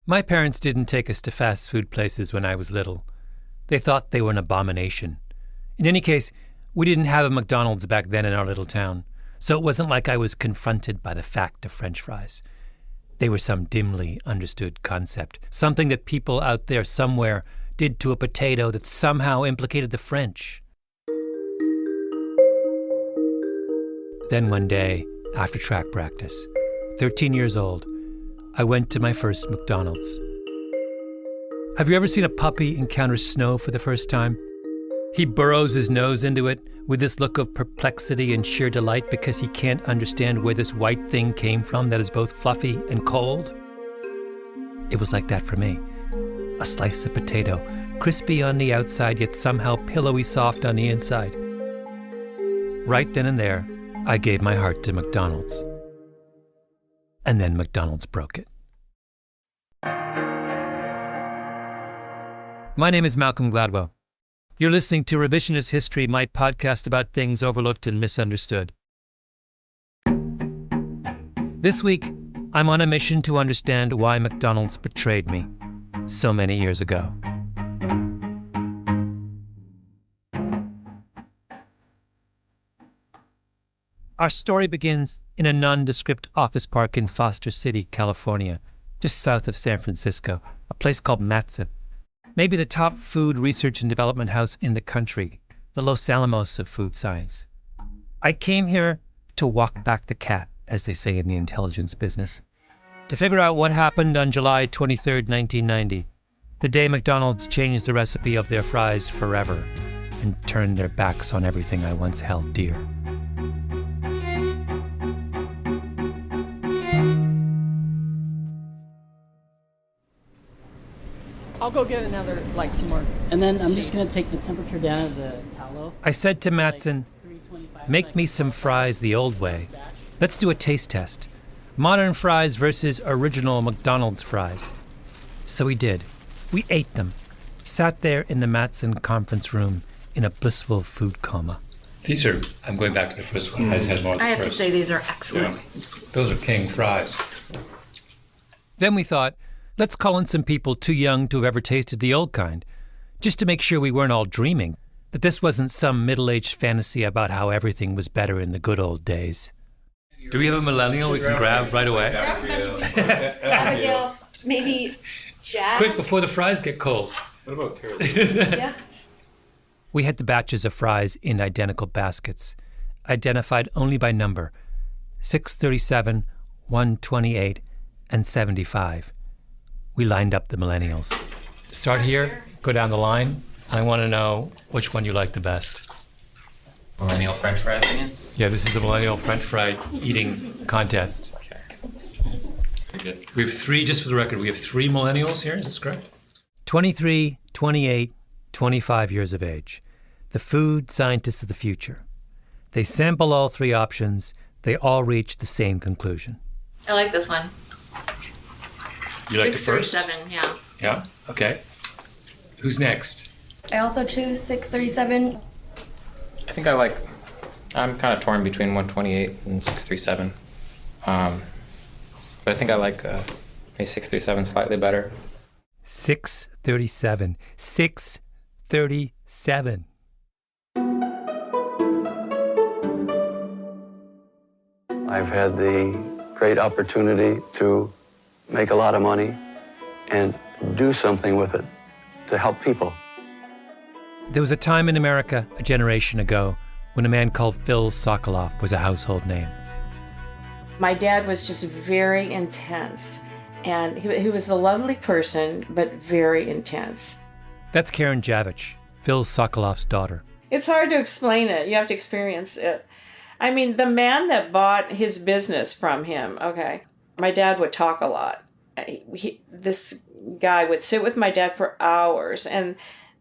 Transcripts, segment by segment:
My parents didn't take us to fast food places when I was little. They thought they were an abomination. In any case, we didn't have a McDonald's back then in our little town, so it wasn't like I was confronted by the fact of French fries. They were some dimly understood concept, something that people out there somewhere did to a potato that somehow implicated the French. Then one day, after track practice, 13 years old, I went to my first McDonald's. Have you ever seen a puppy encounter snow for the first time? He burrows his nose into it with this look of perplexity and sheer delight because he can't understand where this white thing came from that is both fluffy and cold. It was like that for me. A slice of potato, crispy on the outside yet somehow pillowy soft on the inside. Right then and there, I gave my heart to McDonald's. And then McDonald's broke it. My name is Malcolm Gladwell. You're listening to Revisionist History, my podcast about things overlooked and misunderstood. This week, I'm on a mission to understand why McDonald's betrayed me so many years ago. Our story begins in a nondescript office park in Foster City, California, just south of San Francisco, a place called Matson. Maybe the top food research and development house in the country, the Los Alamos of food science. I came here to walk back the cat, as they say in the intelligence business, to figure out what happened on July 23rd, 1990, the day McDonald's changed the recipe of their fries forever and turned their backs on everything I once held dear. I'll go get another, some more. And then I'm just going to take the temperature down of the tallow. I said to Matson, make me some fries the old way. Let's do a taste test. Modern fries versus original McDonald's fries. So we did. We ate them. Sat there in the Matson conference room in a blissful food coma. These are, I'm going back to the first one. I have to say these are excellent. Yeah. Those are king fries. Then we thought, let's call in some people too young to have ever tasted the old kind, just to make sure we weren't all dreaming, that this wasn't some middle-aged fantasy about how everything was better in the good old days. Do we have a millennial we can grab right away? Abigail, maybe Jack? Quick, before the fries get cold. What about Carol? Yeah. We had the batches of fries in identical baskets, identified only by number, 637, 128, and 75. We lined up the millennials. Start here, go down the line. I want to know which one you like the best. Millennial French fry opinions? Yeah, this is the millennial French fry eating contest. Okay. Very good. We have three, just for the record, we have three millennials here, is this correct? 23, 28, 25 years of age. The food scientists of the future. They sample all three options. They all reach the same conclusion. I like this one. You like it first? 637, yeah. Yeah, okay. Who's next? I also choose 637. I think I'm kind of torn between 128 and 637. But I think I like maybe 637 slightly better. 637. 637. I've had the great opportunity to make a lot of money and do something with it to help people. There was a time in America, a generation ago, when a man called Phil Sokoloff was a household name. My dad was just very intense, and he was a lovely person, but very intense. That's Karen Javich, Phil Sokoloff's daughter. It's hard to explain it. You have to experience it. I mean, the man that bought his business from him, okay, my dad would talk a lot. This guy would sit with my dad for hours, and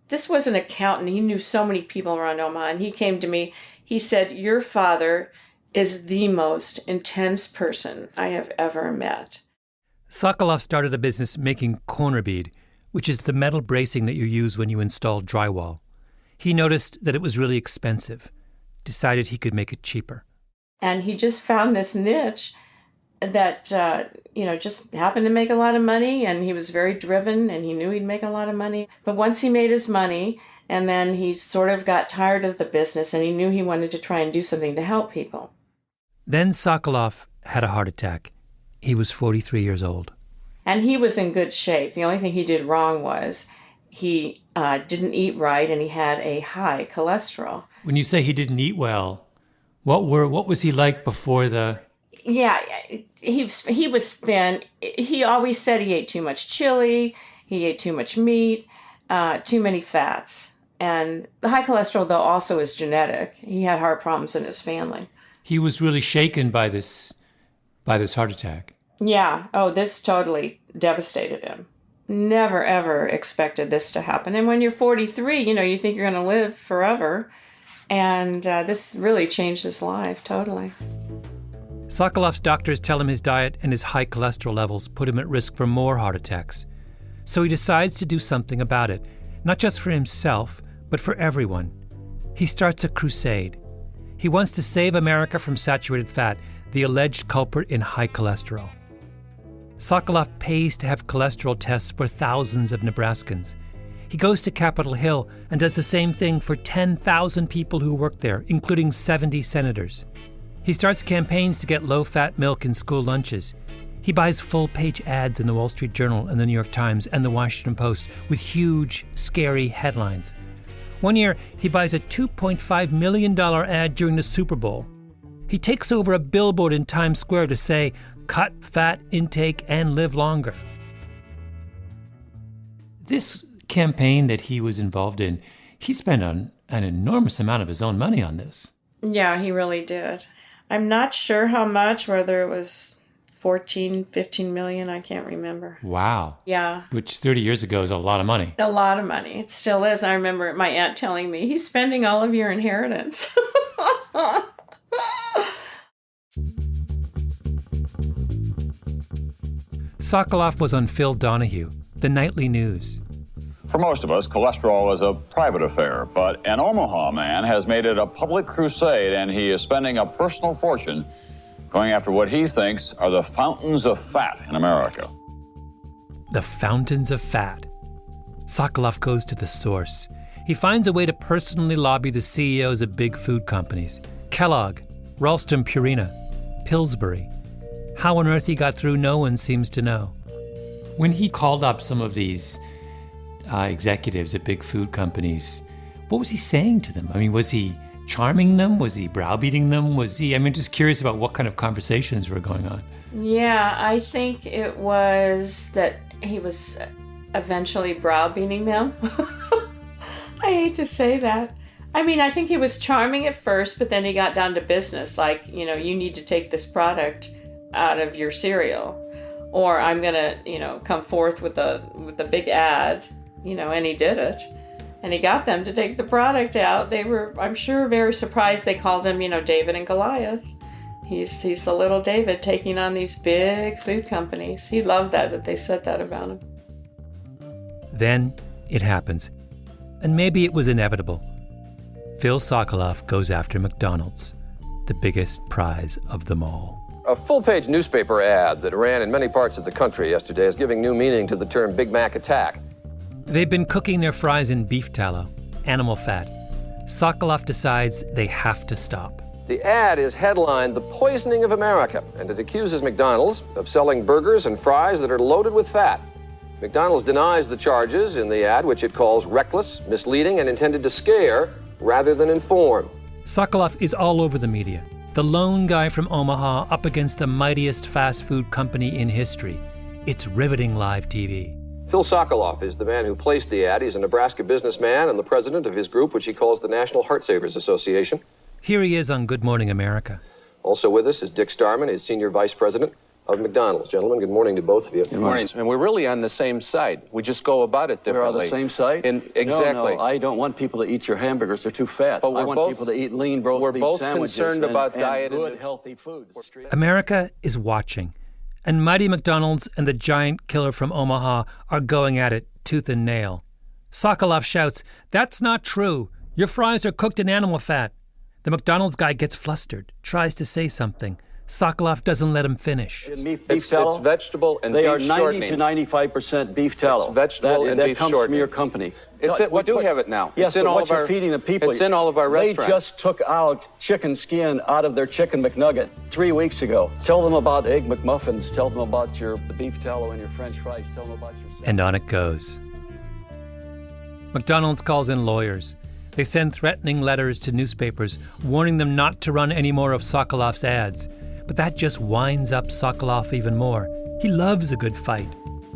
this was an accountant. He knew so many people around Omaha, and he came to me. He said, your father is the most intense person I have ever met. Sokoloff started a business making corner bead, which is the metal bracing that you use when you install drywall. He noticed that it was really expensive, decided he could make it cheaper. And he just found this niche, that, just happened to make a lot of money, and he was very driven, and he knew he'd make a lot of money. But once he made his money, and then he sort of got tired of the business, and he knew he wanted to try and do something to help people. Then Sokoloff had a heart attack. He was 43 years old. And he was in good shape. The only thing he did wrong was he didn't eat right, and he had a high cholesterol. When you say he didn't eat well, what was he like before the... Yeah, he was thin. He always said he ate too much chili, he ate too much meat, too many fats. And the high cholesterol, though, also is genetic. He had heart problems in his family. He was really shaken by this heart attack. Yeah. Oh, this totally devastated him. Never, ever expected this to happen. And when you're 43, you think you're going to live forever. And this really changed his life, totally. Sokoloff's doctors tell him his diet and his high cholesterol levels put him at risk for more heart attacks. So he decides to do something about it, not just for himself, but for everyone. He starts a crusade. He wants to save America from saturated fat, the alleged culprit in high cholesterol. Sokoloff pays to have cholesterol tests for thousands of Nebraskans. He goes to Capitol Hill and does the same thing for 10,000 people who work there, including 70 senators. He starts campaigns to get low-fat milk in school lunches. He buys full-page ads in the Wall Street Journal and the New York Times and the Washington Post with huge, scary headlines. One year, he buys a $2.5 million ad during the Super Bowl. He takes over a billboard in Times Square to say, "Cut fat intake and live longer." This campaign that he was involved in, he spent an enormous amount of his own money on this. Yeah, he really did. I'm not sure how much, whether it was 14, 15 million, I can't remember. Wow. Yeah. Which 30 years ago is a lot of money. A lot of money. It still is. I remember my aunt telling me, he's spending all of your inheritance. Sokoloff was on Phil Donahue, the nightly news. For most of us, cholesterol is a private affair, but an Omaha man has made it a public crusade, and he is spending a personal fortune going after what he thinks are the fountains of fat in America. The fountains of fat. Sokoloff goes to the source. He finds a way to personally lobby the CEOs of big food companies. Kellogg, Ralston Purina, Pillsbury. How on earth he got through, no one seems to know. When he called up some of these executives at big food companies, what was he saying to them? I mean, was he charming them? Was he browbeating them? Just curious about what kind of conversations were going on. Yeah, I think it was that he was eventually browbeating them. I hate to say that. I think he was charming at first, but then he got down to business, like, you need to take this product out of your cereal, or I'm going to, come forth with a big ad, and he did it. And he got them to take the product out. They were, I'm sure, very surprised. They called him, David and Goliath. He's the little David taking on these big food companies. He loved that they said that about him. Then it happens. And maybe it was inevitable. Phil Sokoloff goes after McDonald's, the biggest prize of them all. A full-page newspaper ad that ran in many parts of the country yesterday is giving new meaning to the term Big Mac attack. They've been cooking their fries in beef tallow, animal fat. Sokoloff decides they have to stop. The ad is headlined, "The Poisoning of America," and it accuses McDonald's of selling burgers and fries that are loaded with fat. McDonald's denies the charges in the ad, which it calls reckless, misleading, and intended to scare rather than inform. Sokoloff is all over the media. The lone guy from Omaha up against the mightiest fast food company in history. It's riveting live TV. Phil Sokoloff is the man who placed the ad. He's a Nebraska businessman and the president of his group, which he calls the National Heart Savers Association. Here he is on Good Morning America. Also with us is Dick Starman, his senior vice president of McDonald's. Gentlemen, good morning to both of you. Good morning. And we're really on the same side. We just go about it differently. We're on the same side? Exactly. No, I don't want people to eat your hamburgers. They're too fat. But I want people to eat lean roast beef both sandwiches concerned about and diet good, healthy food. America is watching, and mighty McDonald's and the giant killer from Omaha are going at it tooth and nail. Sokoloff shouts, "That's not true. Your fries are cooked in animal fat." The McDonald's guy gets flustered, tries to say something. Sokoloff doesn't let him finish. It's vegetable and They beef are 90 shortening. to 95% beef tallow. It's vegetable and that beef comes shortening. from your company. We do have it now. Yes, it's in but all what of you're our, feeding the people. It's in all of our restaurants. They just took out chicken skin out of their chicken McNugget 3 weeks ago. Tell them about Egg McMuffins. Tell them about the beef tallow and your French fries. Tell them about your... And on it goes. McDonald's calls in lawyers. They send threatening letters to newspapers, warning them not to run any more of Sokoloff's ads. But that just winds up Sokoloff even more. He loves a good fight.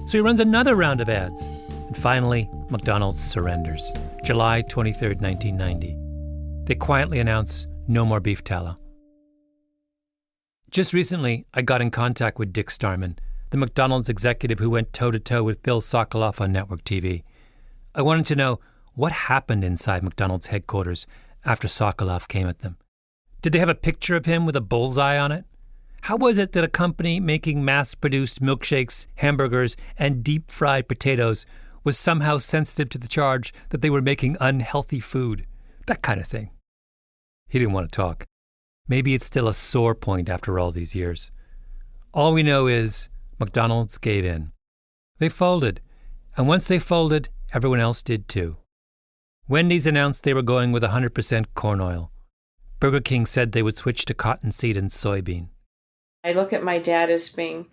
So he runs another round of ads. And finally, McDonald's surrenders. July 23rd, 1990. They quietly announce no more beef tallow. Just recently, I got in contact with Dick Starman, the McDonald's executive who went toe-to-toe with Bill Sokoloff on network TV. I wanted to know what happened inside McDonald's headquarters after Sokoloff came at them. Did they have a picture of him with a bullseye on it? How was it that a company making mass-produced milkshakes, hamburgers, and deep-fried potatoes was somehow sensitive to the charge that they were making unhealthy food? That kind of thing. He didn't want to talk. Maybe it's still a sore point after all these years. All we know is McDonald's gave in. They folded, and once they folded, everyone else did too. Wendy's announced they were going with 100% corn oil. Burger King said they would switch to cottonseed and soybean. I look at my dad as being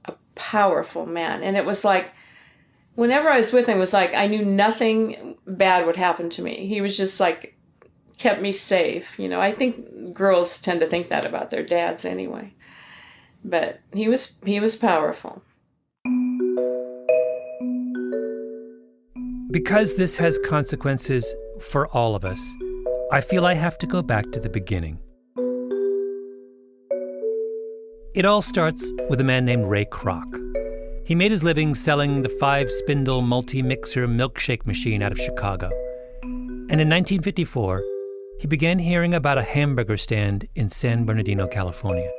a powerful man. And it was like, whenever I was with him, it was like I knew nothing bad would happen to me. He was just like, kept me safe. You know, I think girls tend to think that about their dads anyway. But he was powerful. Because this has consequences for all of us, I feel I have to go back to the beginning. It all starts with a man named Ray Kroc. He made his living selling the 5-spindle multi-mixer milkshake machine out of Chicago. And in 1954, he began hearing about a hamburger stand in San Bernardino, California.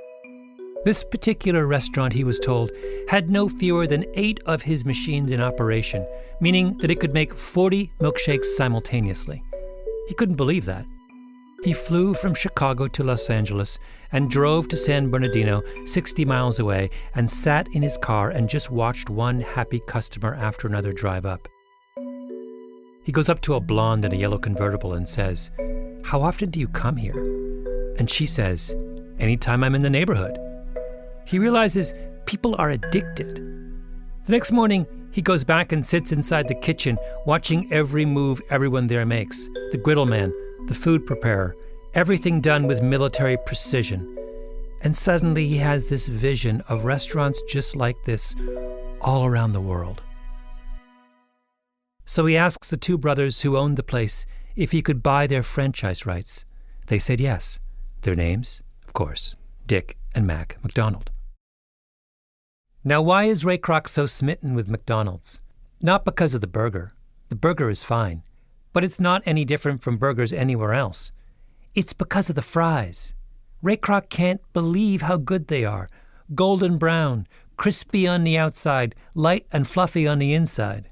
This particular restaurant, he was told, had no fewer than 8 of his machines in operation, meaning that it could make 40 milkshakes simultaneously. He couldn't believe that. He flew from Chicago to Los Angeles and drove to San Bernardino, 60 miles away, and sat in his car and just watched one happy customer after another drive up. He goes up to a blonde in a yellow convertible and says, "How often do you come here?" And she says, "Anytime I'm in the neighborhood." He realizes people are addicted. The next morning, he goes back and sits inside the kitchen, watching every move everyone there makes. The griddle man, the food preparer, everything done with military precision. And suddenly he has this vision of restaurants just like this all around the world. So he asks the 2 brothers who owned the place if he could buy their franchise rights. They said yes. Their names, of course, Dick and Mac McDonald. Now, why is Ray Kroc so smitten with McDonald's? Not because of the burger. The burger is fine, but it's not any different from burgers anywhere else. It's because of the fries. Ray Kroc can't believe how good they are. Golden brown, crispy on the outside, light and fluffy on the inside.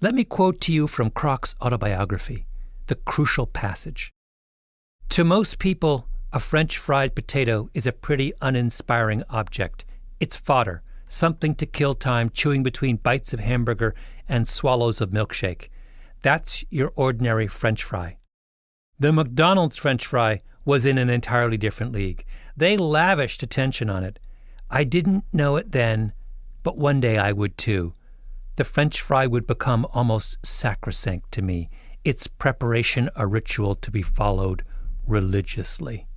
Let me quote to you from Kroc's autobiography, the crucial passage. To most people, a French fried potato is a pretty uninspiring object. It's fodder, something to kill time chewing between bites of hamburger and swallows of milkshake. That's your ordinary French fry. The McDonald's French fry was in an entirely different league. They lavished attention on it. I didn't know it then, but one day I would too. The French fry would become almost sacrosanct to me, its preparation a ritual to be followed religiously.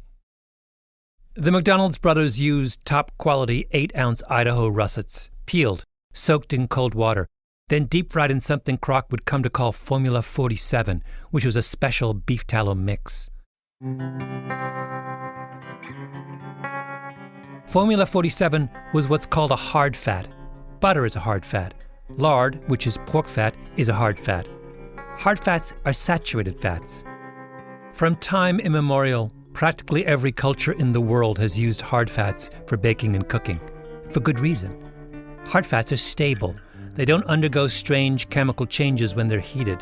The McDonald's brothers used top-quality 8-ounce Idaho russets, peeled, soaked in cold water, then deep-fried in something Kroc would come to call Formula 47, which was a special beef tallow mix. Formula 47 was what's called a hard fat. Butter is a hard fat. Lard, which is pork fat, is a hard fat. Hard fats are saturated fats. From time immemorial, practically every culture in the world has used hard fats for baking and cooking, for good reason. Hard fats are stable. They don't undergo strange chemical changes when they're heated.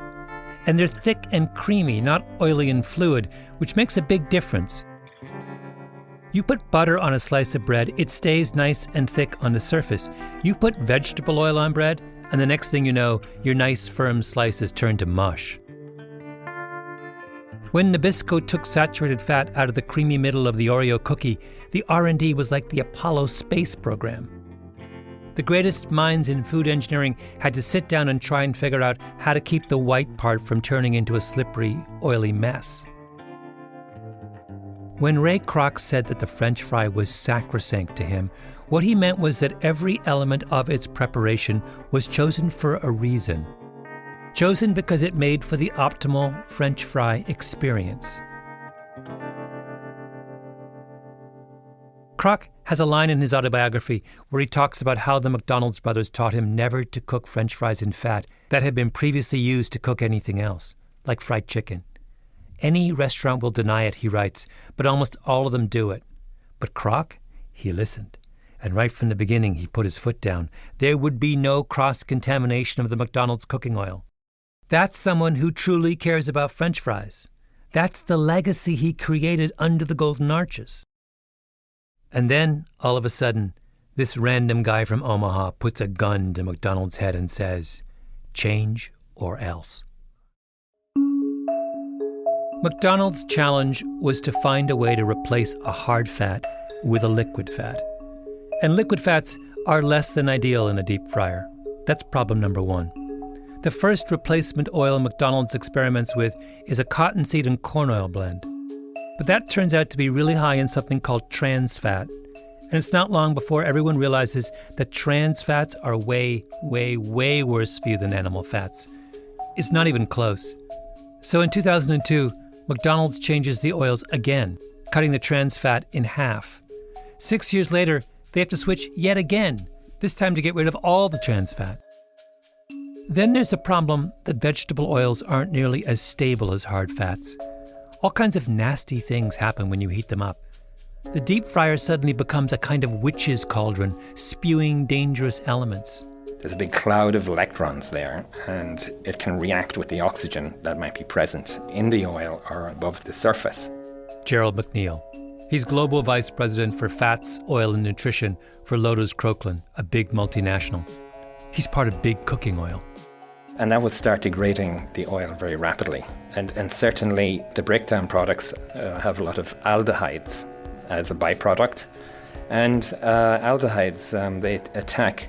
And they're thick and creamy, not oily and fluid, which makes a big difference. You put butter on a slice of bread, it stays nice and thick on the surface. You put vegetable oil on bread, and the next thing you know, your nice firm slices turn to mush. When Nabisco took saturated fat out of the creamy middle of the Oreo cookie, the R&D was like the Apollo space program. The greatest minds in food engineering had to sit down and try and figure out how to keep the white part from turning into a slippery, oily mess. When Ray Kroc said that the French fry was sacrosanct to him, what he meant was that every element of its preparation was chosen for a reason. Chosen because it made for the optimal French fry experience. Kroc has a line in his autobiography where he talks about how the McDonald's brothers taught him never to cook French fries in fat that had been previously used to cook anything else, like fried chicken. Any restaurant will deny it, he writes, but almost all of them do it. But Kroc, he listened. And right from the beginning, he put his foot down. There would be no cross-contamination of the McDonald's cooking oil. That's someone who truly cares about French fries. That's the legacy he created under the Golden Arches. And then, all of a sudden, this random guy from Omaha puts a gun to McDonald's head and says, "Change or else." McDonald's challenge was to find a way to replace a hard fat with a liquid fat. And liquid fats are less than ideal in a deep fryer. That's problem number one. The first replacement oil McDonald's experiments with is a cottonseed and corn oil blend. But that turns out to be really high in something called trans fat. And it's not long before everyone realizes that trans fats are way, way, way worse for you than animal fats. It's not even close. So in 2002, McDonald's changes the oils again, cutting the trans fat in half. 6 years later, they have to switch yet again, this time to get rid of all the trans fat. Then there's a problem that vegetable oils aren't nearly as stable as hard fats. All kinds of nasty things happen when you heat them up. The deep fryer suddenly becomes a kind of witch's cauldron, spewing dangerous elements. There's a big cloud of electrons there, and it can react with the oxygen that might be present in the oil or above the surface. Gerald McNeil. He's Global Vice President for Fats, Oil and Nutrition for Lotus Croklaan, a big multinational. He's part of Big Cooking Oil. And that would start degrading the oil very rapidly. And certainly the breakdown products have a lot of aldehydes as a byproduct. And aldehydes, they attack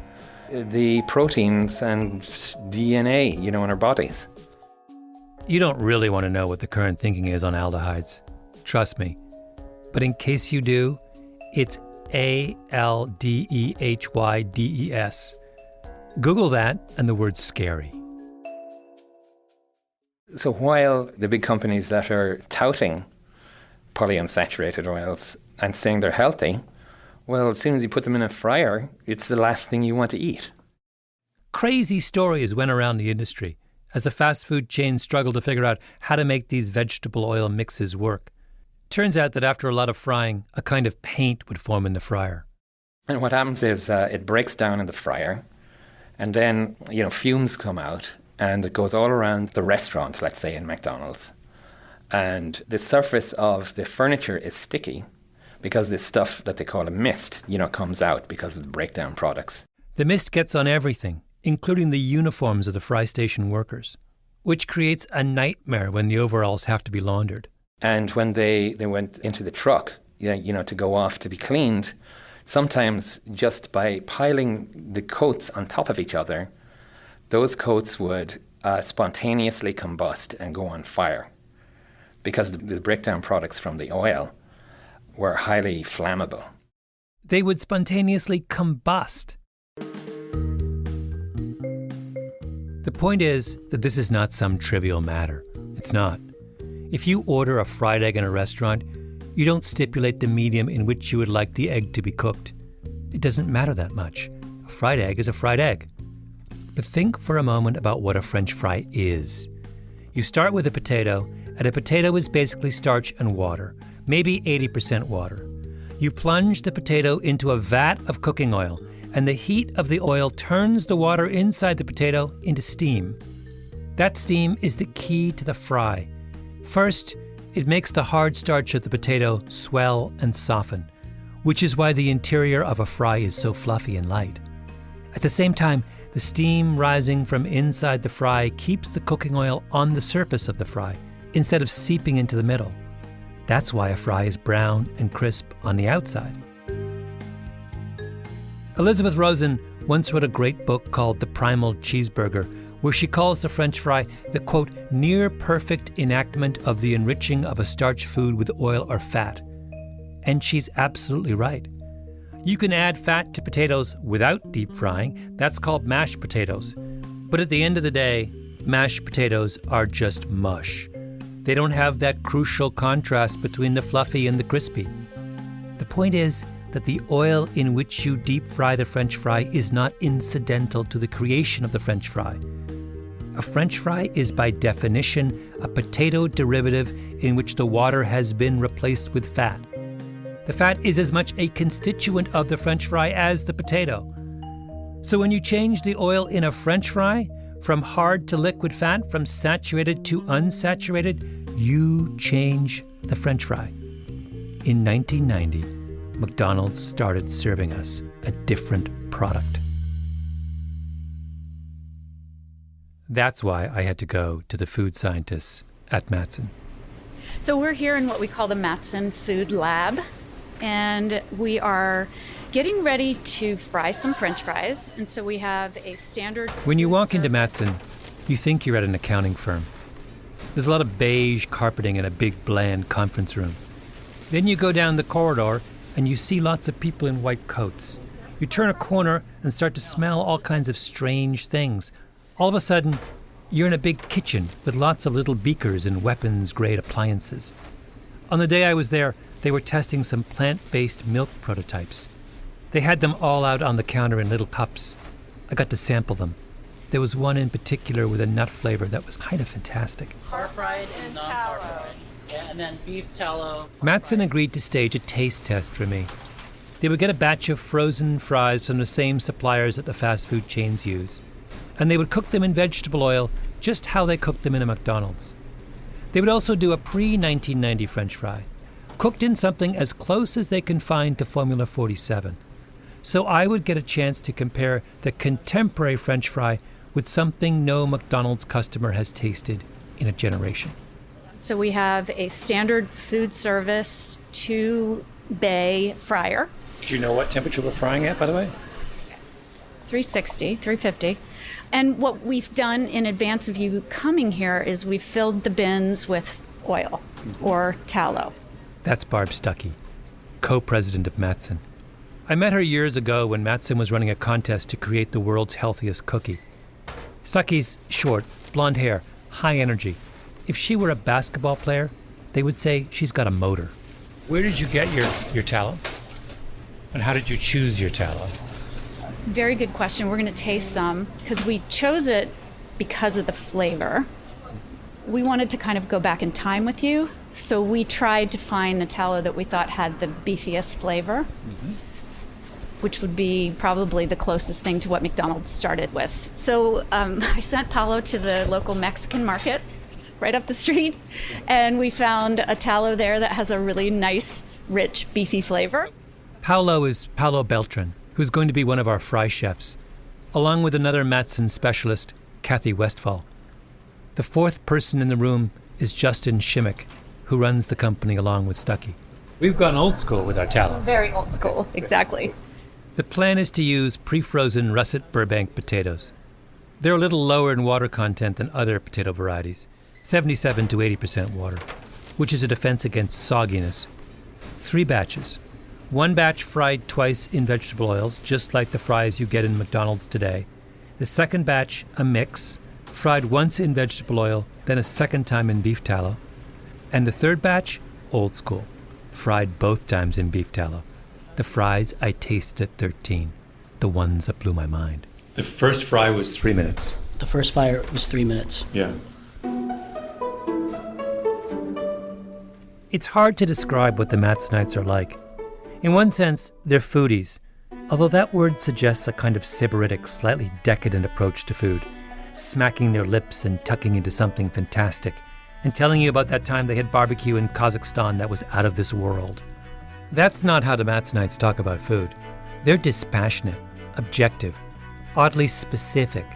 the proteins and DNA, in our bodies. You don't really want to know what the current thinking is on aldehydes. Trust me. But in case you do, it's ALDEHYDES. Google that and the word scary. So while the big companies that are touting polyunsaturated oils and saying they're healthy, well, as soon as you put them in a fryer, it's the last thing you want to eat. Crazy stories went around the industry as the fast food chains struggled to figure out how to make these vegetable oil mixes work. Turns out that after a lot of frying, a kind of paint would form in the fryer. And what happens is it breaks down in the fryer, and then, fumes come out, and it goes all around the restaurant, let's say in McDonald's. And the surface of the furniture is sticky, because this stuff that they call a mist, comes out because of the breakdown products. The mist gets on everything, including the uniforms of the fry station workers, which creates a nightmare when the overalls have to be laundered. And when they went into the truck, to go off to be cleaned, sometimes just by piling the coats on top of each other, those coats would spontaneously combust and go on fire, because the breakdown products from the oil were highly flammable. They would spontaneously combust. The point is that this is not some trivial matter. It's not. If you order a fried egg in a restaurant, you don't stipulate the medium in which you would like the egg to be cooked. It doesn't matter that much. A fried egg is a fried egg. But think for a moment about what a French fry is. You start with a potato, and a potato is basically starch and water, maybe 80% water. You plunge the potato into a vat of cooking oil, and the heat of the oil turns the water inside the potato into steam. That steam is the key to the fry. First, it makes the hard starch of the potato swell and soften, which is why the interior of a fry is so fluffy and light. At the same time, the steam rising from inside the fry keeps the cooking oil on the surface of the fry instead of seeping into the middle. That's why a fry is brown and crisp on the outside. Elizabeth Rosen once wrote a great book called The Primal Cheeseburger, where she calls the French fry the, quote, near perfect enactment of the enriching of a starch food with oil or fat. And she's absolutely right. You can add fat to potatoes without deep frying. That's called mashed potatoes. But at the end of the day, mashed potatoes are just mush. They don't have that crucial contrast between the fluffy and the crispy. The point is that the oil in which you deep fry the French fry is not incidental to the creation of the French fry. A French fry is by definition a potato derivative in which the water has been replaced with fat. The fat is as much a constituent of the French fry as the potato. So when you change the oil in a French fry from hard to liquid fat, from saturated to unsaturated, you change the French fry. In 1990, McDonald's started serving us a different product. That's why I had to go to the food scientists at Matson. So we're here in what we call the Matson Food Lab, and we are getting ready to fry some French fries. And so we have a standard... When you walk into Matson, you think you're at an accounting firm. There's a lot of beige carpeting in a big, bland conference room. Then you go down the corridor and you see lots of people in white coats. You turn a corner and start to smell all kinds of strange things. All of a sudden, you're in a big kitchen with lots of little beakers and weapons-grade appliances. On the day I was there, they were testing some plant-based milk prototypes. They had them all out on the counter in little cups. I got to sample them. There was one in particular with a nut flavor that was kind of fantastic. Par-fried and non-par-fried. Yeah, and then beef tallow. Matson agreed to stage a taste test for me. They would get a batch of frozen fries from the same suppliers that the fast food chains use, and they would cook them in vegetable oil just how they cooked them in a McDonald's. They would also do a pre-1990 French fry, cooked in something as close as they can find to Formula 47. So I would get a chance to compare the contemporary French fry with something no McDonald's customer has tasted in a generation. So we have a standard food service 2-bay fryer. Do you know what temperature we're frying at, by the way? 360, 350. And what we've done in advance of you coming here is we've filled the bins with oil or tallow. That's Barb Stuckey, co-president of Matson. I met her years ago when Matson was running a contest to create the world's healthiest cookie. Stuckey's short, blonde hair, high energy. If she were a basketball player, they would say she's got a motor. Where did you get your tallow? And how did you choose your tallow? Very good question. We're going to taste some because we chose it because of the flavor. We wanted to kind of go back in time with you, so we tried to find the tallow that we thought had the beefiest flavor, which would be probably the closest thing to what McDonald's started with. So I sent Paulo to the local Mexican market right up the street, and we found a tallow there that has a really nice, rich, beefy flavor. Paulo is Paulo Beltran, who's going to be one of our fry chefs, along with another Matson specialist, Kathy Westphal. The fourth person in the room is Justin Shimmick, who runs the company along with Stuckey. We've gone old school with our tallow. Very old school, exactly. The plan is to use pre-frozen russet Burbank potatoes. They're a little lower in water content than other potato varieties, 77 to 80% water, which is a defense against sogginess. 3 batches. 1 batch fried twice in vegetable oils, just like the fries you get in McDonald's today. The second batch, a mix, fried once in vegetable oil, then a second time in beef tallow. And the third batch, old school, fried both times in beef tallow. The fries I tasted at 13, the ones that blew my mind. The first fry was 3 minutes. The first fry was 3 minutes. Yeah. It's hard to describe what the Matsonites are like. In one sense, they're foodies, although that word suggests a kind of sybaritic, slightly decadent approach to food, smacking their lips and tucking into something fantastic, and telling you about that time they had barbecue in Kazakhstan that was out of this world. That's not how the Matsonites talk about food. They're dispassionate, objective, oddly specific.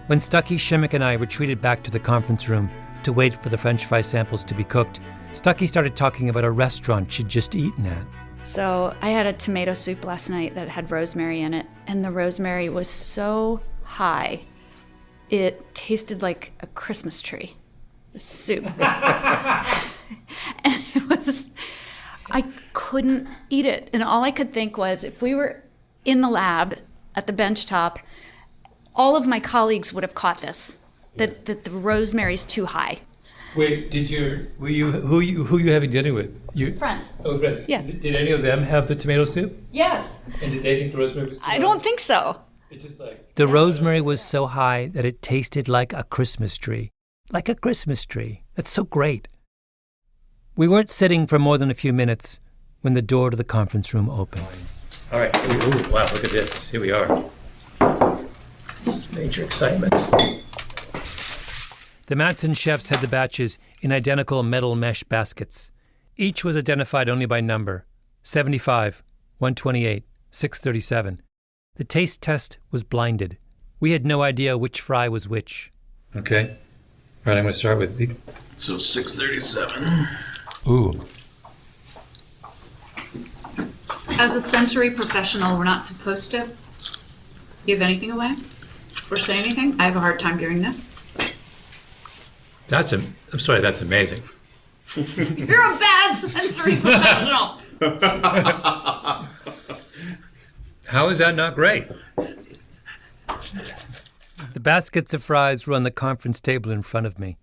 When Stuckey, Shimmick, and I retreated back to the conference room to wait for the French fry samples to be cooked, Stuckey started talking about a restaurant she'd just eaten at. So I had a tomato soup last night that had rosemary in it, and the rosemary was so high, it tasted like a Christmas tree, the soup. And I couldn't eat it. And all I could think was, if we were in the lab at the bench top, all of my colleagues would have caught this, that the rosemary's too high. Wait, who you having dinner with? Friends. Oh, friends. Yeah. Did any of them have the tomato soup? Yes. And did they think the rosemary was too high? I don't think so. It's just like... The rosemary was so high that it tasted like a Christmas tree. Like a Christmas tree. That's so great. We weren't sitting for more than a few minutes when the door to the conference room opened. All right. Ooh, wow, look at this. Here we are. This is major excitement. The Matson chefs had the batches in identical metal mesh baskets. Each was identified only by number, 75, 128, 637. The taste test was blinded. We had no idea which fry was which. Okay. All right, I'm going to start with the... So 637. Ooh. As a sensory professional, we're not supposed to give anything away or say anything. I have a hard time doing this. I'm sorry, that's amazing. You're a bad sensory professional. How is that not great? The baskets of fries were on the conference table in front of me.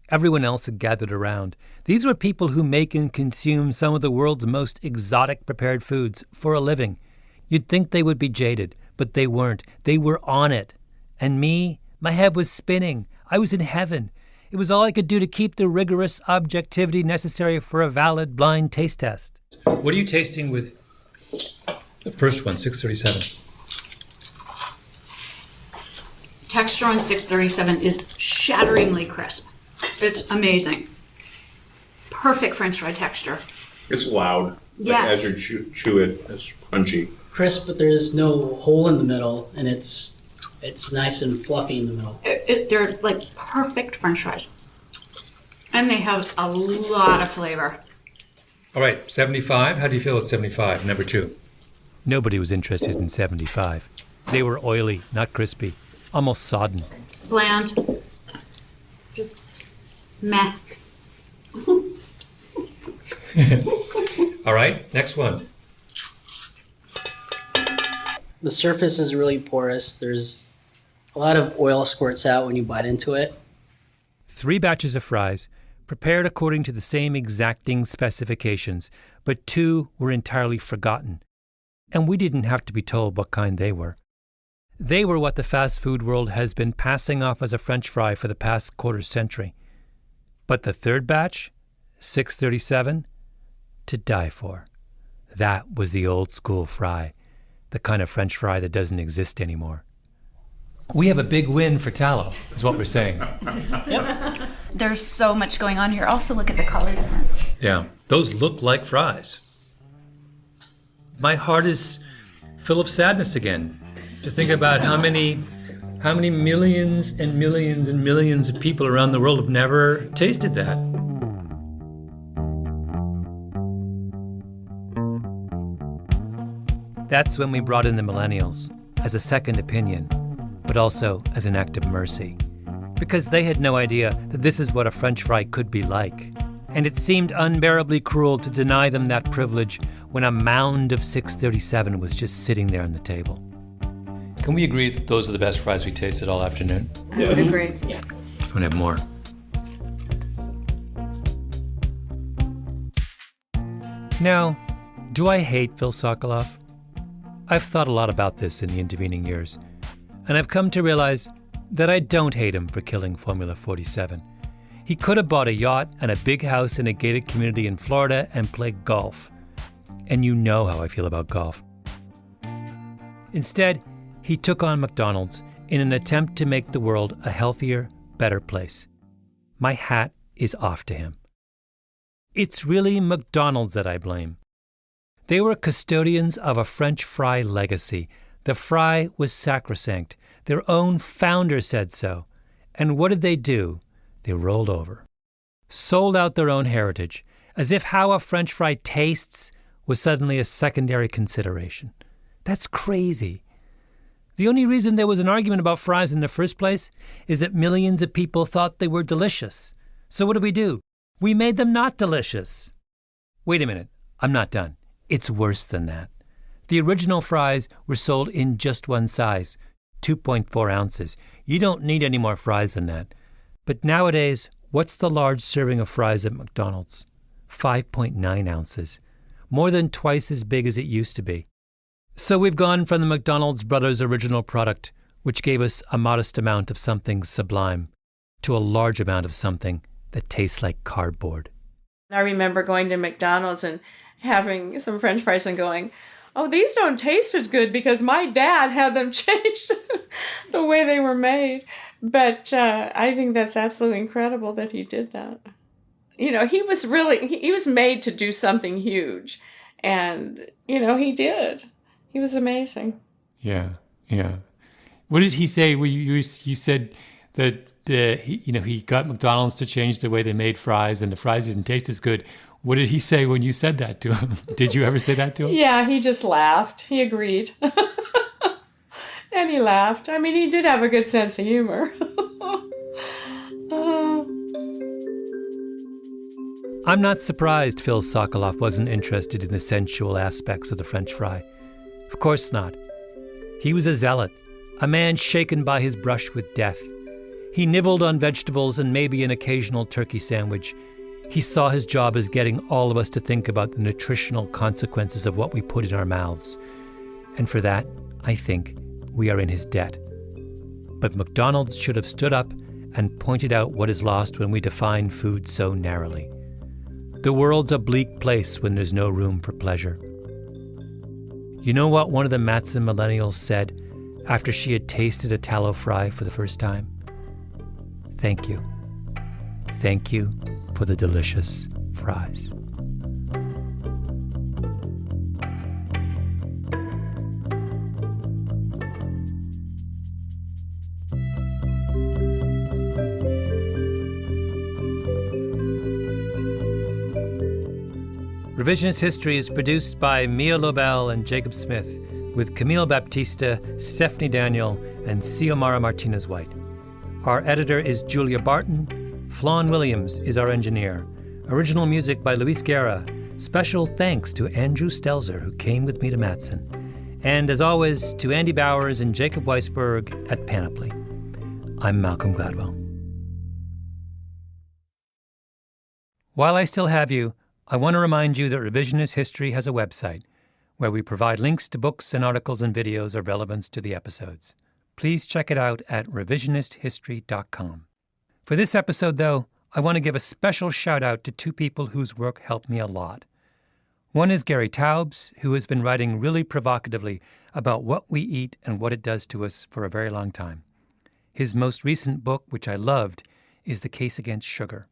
Everyone else had gathered around. These were people who make and consume some of the world's most exotic prepared foods for a living. You'd think they would be jaded, but they weren't. They were on it. And me, my head was spinning. I was in heaven. It was all I could do to keep the rigorous objectivity necessary for a valid blind taste test. What are you tasting with the first one, 637? Texture on 637 is shatteringly crisp. It's amazing. Perfect French fry texture. It's loud. Yes. As you chew it, it's crunchy. Crisp, but there's no hole in the middle, and it's nice and fluffy in the middle. They're like perfect French fries. And they have a lot of flavor. All right, 75. How do you feel at 75, number 2? Nobody was interested in 75. They were oily, not crispy, almost sodden. Bland. Just meh. All right, next one. The surface is really porous. There's a lot of oil squirts out when you bite into it. 3 batches of fries, prepared according to the same exacting specifications, but 2 were entirely forgotten. And we didn't have to be told what kind they were. They were what the fast food world has been passing off as a French fry for the past quarter century. But the 3rd batch, 637, to die for. That was the old school fry, the kind of French fry that doesn't exist anymore. We have a big win for tallow, is what we're saying. Yep. There's so much going on here. Also, look at the color difference. Yeah, those look like fries. My heart is full of sadness again to think about how many millions and millions and millions of people around the world have never tasted that. That's when we brought in the millennials as a second opinion, but also as an act of mercy, because they had no idea that this is what a French fry could be like. And it seemed unbearably cruel to deny them that privilege when a mound of 637 was just sitting there on the table. Can we agree that those are the best fries we tasted all afternoon? I would agree. Yeah. I'm gonna have more. Now, do I hate Phil Sokoloff? I've thought a lot about this in the intervening years, and I've come to realize that I don't hate him for killing Formula 47. He could have bought a yacht and a big house in a gated community in Florida and played golf. And you know how I feel about golf. Instead, he took on McDonald's in an attempt to make the world a healthier, better place. My hat is off to him. It's really McDonald's that I blame. They were custodians of a French fry legacy. The fry was sacrosanct. Their own founder said so. And what did they do? They rolled over. Sold out their own heritage, as if how a French fry tastes was suddenly a secondary consideration. That's crazy. The only reason there was an argument about fries in the first place is that millions of people thought they were delicious. So what do? We made them not delicious. Wait a minute, I'm not done. It's worse than that. The original fries were sold in just one size, 2.4 ounces. You don't need any more fries than that. But nowadays, what's the large serving of fries at McDonald's? 5.9 ounces. More than twice as big as it used to be. So we've gone from the McDonald's brothers' original product, which gave us a modest amount of something sublime, to a large amount of something that tastes like cardboard. I remember going to McDonald's and having some French fries and going, oh, these don't taste as good because my dad had them changed the way they were made. But I think that's absolutely incredible that he did that. You know, he was made to do something huge. And, he did. He was amazing. Yeah. What did he say? You said that he got McDonald's to change the way they made fries, and the fries didn't taste as good. What did he say when you said that to him? Did you ever say that to him? Yeah, he just laughed. He agreed. And he laughed. I mean, he did have a good sense of humor. I'm not surprised Phil Sokoloff wasn't interested in the sensual aspects of the French fry. Of course not. He was a zealot, a man shaken by his brush with death. He nibbled on vegetables and maybe an occasional turkey sandwich. He saw his job as getting all of us to think about the nutritional consequences of what we put in our mouths. And for that, I think, we are in his debt. But McDonald's should have stood up and pointed out what is lost when we define food so narrowly. The world's a bleak place when there's no room for pleasure. You know what one of the Matson millennials said after she had tasted a tallow fry for the first time? Thank you. Thank you for the delicious fries. Revisionist History is produced by Mia Lobel and Jacob Smith, with Camille Baptista, Stephanie Daniel, and Xiomara Martinez-White. Our editor is Julia Barton. Flawn Williams is our engineer. Original music by Luis Guerra. Special thanks to Andrew Stelzer, who came with me to Matson. And as always, to Andy Bowers and Jacob Weisberg at Panoply. I'm Malcolm Gladwell. While I still have you, I want to remind you that Revisionist History has a website where we provide links to books and articles and videos of relevance to the episodes. Please check it out at revisionisthistory.com. For this episode, though, I want to give a special shout-out to two people whose work helped me a lot. One is Gary Taubes, who has been writing really provocatively about what we eat and what it does to us for a very long time. His most recent book, which I loved, is The Case Against Sugar.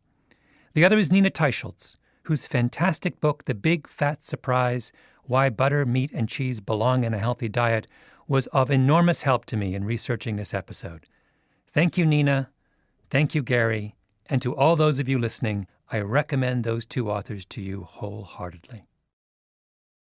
The other is Nina Teicholz, whose fantastic book, The Big Fat Surprise, Why Butter, Meat, and Cheese Belong in a Healthy Diet, was of enormous help to me in researching this episode. Thank you, Nina. Thank you, Gary. And to all those of you listening, I recommend those two authors to you wholeheartedly.